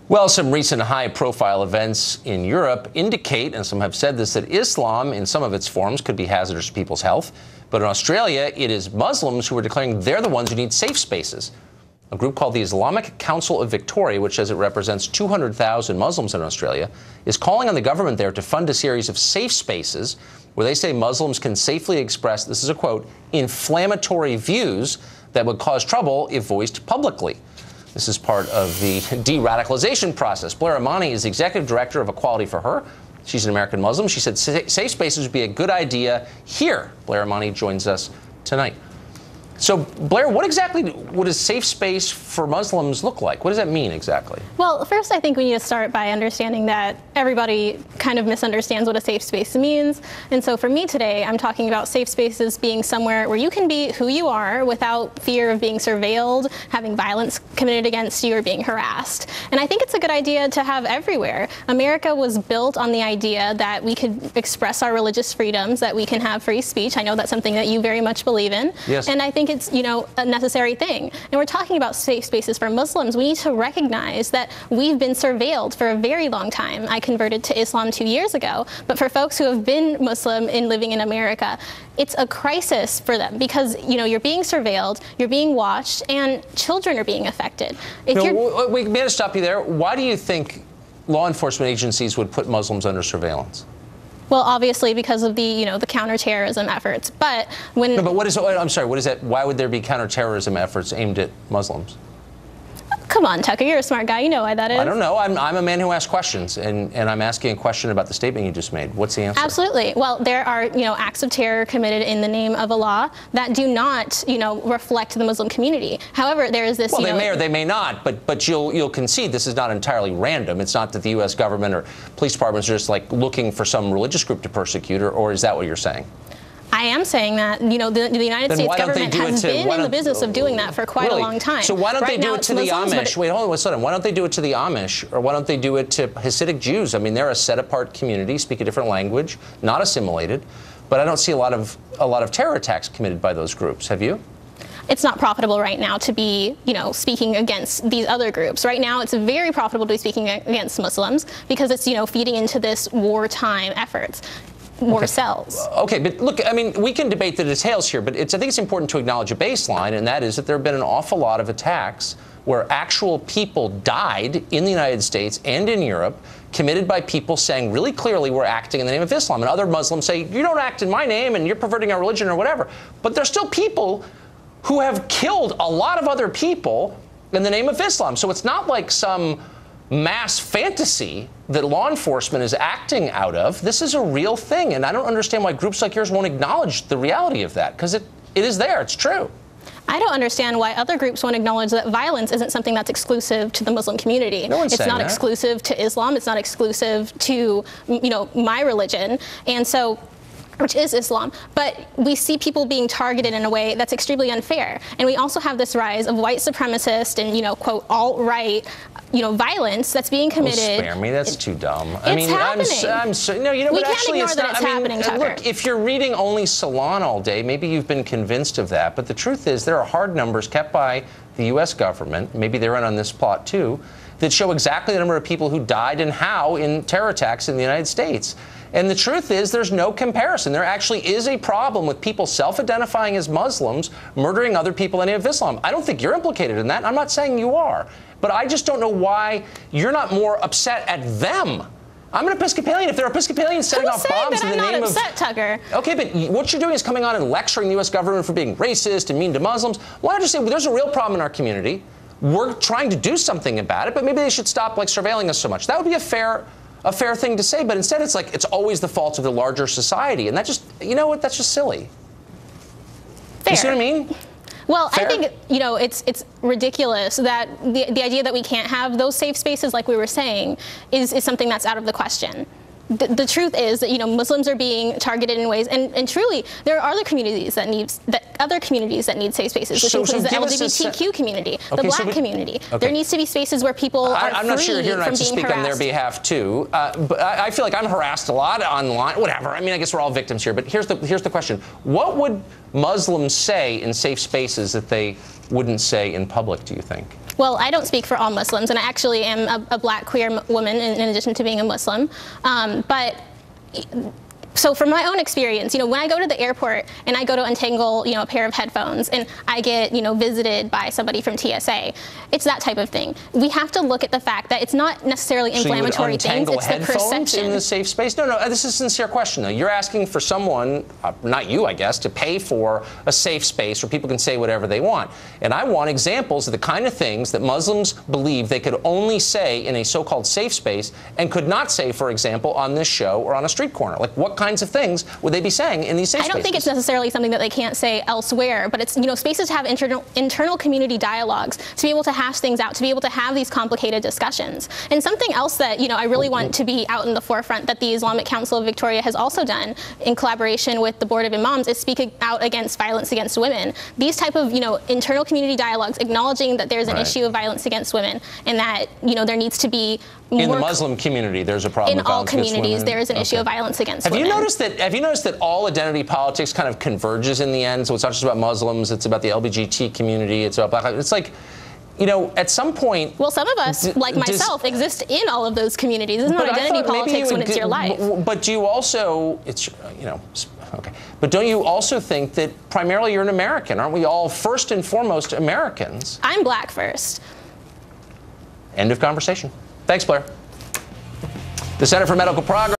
Well, some recent high-profile events in Europe indicate, and some have said this, that Islam in some of its forms could be hazardous to people's health. But in Australia, it is Muslims who are declaring they're the ones who need safe spaces. A group called the Islamic Council of Victoria, which says it represents 200,000 Muslims in Australia, is calling on the government there to fund a series of safe spaces where they say Muslims can safely express, this is a quote, inflammatory views that would cause trouble if voiced publicly. This is part of the de-radicalization process. Blair Imani is the executive director of Equality for Her. She's an American Muslim. She said safe spaces would be a good idea here. Blair Imani joins us tonight. So, Blair, what exactly would a safe space for Muslims look like? What does that mean exactly? Well, first, I think we need to start by understanding that everybody kind of misunderstands what a safe space means. And so for me today, I'm talking about safe spaces being somewhere where you can be who you are without fear of being surveilled, having violence committed against you, or being harassed. And I think it's a good idea to have everywhere. America was built on the idea that we could express our religious freedoms, that we can have free speech. I know that's something that you very much believe in. Yes. And I think it's, a necessary thing. And we're talking about safe spaces for Muslims. We need to recognize that we've been surveilled for a very long time. I converted to Islam 2 years ago, but for folks who have been Muslim and living in America, it's a crisis for them because, you're being surveilled, you're being watched, and children are being affected. We may have to stop you there. Why do you think law enforcement agencies would put Muslims under surveillance? Well, obviously because of the, the counterterrorism efforts. But when... No, but what is... I'm sorry, what is that? Why would there be counterterrorism efforts aimed at Muslims? Come on, Tucker, you're a smart guy. You know why that is. I don't know. I'm a man who asks questions, and I'm asking a question about the statement you just made. What's the answer? Absolutely. Well, there are, acts of terror committed in the name of Allah that do not, reflect the Muslim community. However, there is this, Well, they may or they may not, but you'll concede this is not entirely random. It's not that the U.S. government or police departments are just, looking for some religious group to persecute, or is that what you're saying? I am saying that, the United States government has been in the business of doing that for quite a long time. So why don't they do it to the Amish? Wait, hold on one second. Why don't they do it to the Amish, or why don't they do it to Hasidic Jews? I mean, they're a set-apart community, speak a different language, not assimilated, but I don't see a lot of terror attacks committed by those groups. Have you? It's not profitable right now to be, speaking against these other groups. Right now, it's very profitable to be speaking against Muslims because it's, feeding into this wartime efforts. More cells. Okay, but look, I mean, we can debate the details here, but I think it's important to acknowledge a baseline, and that is that there have been an awful lot of attacks where actual people died in the United States and in Europe, committed by people saying really clearly we're acting in the name of Islam. And other Muslims say, you don't act in my name and you're perverting our religion or whatever. But there's still people who have killed a lot of other people in the name of Islam. So it's not like some mass fantasy that law enforcement is acting out of. This is a real thing, and I don't understand why groups like yours won't acknowledge the reality of that, because it is there, it's true. I don't understand why other groups won't acknowledge that violence isn't something that's exclusive to the Muslim community. No one's saying that. It's not exclusive to Islam, it's not exclusive to, my religion, and so which is Islam, but we see people being targeted in a way that's extremely unfair. And we also have this rise of white supremacist and, quote, alt-right, violence that's being committed. Oh, spare me, that's too dumb. It's happening. I'm so, no, but we can't actually ignore it's that not. It's happening, Tucker. Look, if you're reading only Salon all day, maybe you've been convinced of that, but the truth is there are hard numbers kept by the U.S. government, maybe they're in on this plot too, that show exactly the number of people who died and how in terror attacks in the United States. And the truth is there's no comparison. There actually is a problem with people self-identifying as Muslims murdering other people in the name of Islam. I don't think you're implicated in that. I'm not saying you are. But I just don't know why you're not more upset at them. I'm an Episcopalian. If they're Episcopalians setting off bombs in the name of... I'm not upset, Tucker. Okay, but what you're doing is coming on and lecturing the U.S. government for being racist and mean to Muslims. Why don't you say, well, there's a real problem in our community. We're trying to do something about it, but maybe they should stop surveilling us so much. That would be a fair thing to say, but instead it's it's always the fault of the larger society, and that just, that's just silly. Fair. You see what I mean? Well, Fair? I think, it's ridiculous that the idea that we can't have those safe spaces, like we were saying, is something that's out of the question. The truth is that Muslims are being targeted in ways, and truly there are other communities that need safe spaces, which includes the LGBTQ community, the Black community. Okay. There needs to be spaces where people are I'm not sure you're here from to being speak harassed. on their behalf too, but I feel like I'm harassed a lot online. Whatever. I mean, I guess we're all victims here. But here's the question: what would Muslims say in safe spaces that they wouldn't say in public, do you think? Well, I don't speak for all Muslims, and I actually am a black queer woman in addition to being a Muslim. So from my own experience, when I go to the airport and I go to untangle, a pair of headphones and I get, visited by somebody from TSA, it's that type of thing. We have to look at the fact that it's not necessarily inflammatory things, it's the perception. In the safe space? No, this is a sincere question, though. You're asking for someone, not you, I guess, to pay for a safe space where people can say whatever they want. And I want examples of the kind of things that Muslims believe they could only say in a so-called safe space and could not say, for example, on this show or on a street corner. Like, what kinds of things would they be saying in these safe spaces? I don't think it's necessarily something that they can't say elsewhere, but it's, spaces have internal community dialogues to be able to hash things out, to be able to have these complicated discussions. And something else that, I really want to be out in the forefront that the Islamic Council of Victoria has also done in collaboration with the Board of Imams is speaking out against violence against women. These type of, internal community dialogues, acknowledging that there's an issue of violence against women and that, there needs to be more. In the Muslim community, there's a problem with violence against women? In all communities, there is an issue of violence against women. Have you noticed that all identity politics kind of converges in the end? So it's not just about Muslims, it's about the LGBT community, it's about black lives. It's like, at some point... Well, some of us, like myself, exist in all of those communities. It's not identity politics when it's your life. But do you also, okay. But don't you also think that primarily you're an American? Aren't we all first and foremost Americans? I'm black first. End of conversation. Thanks, Blair. The Center for Medical Progress.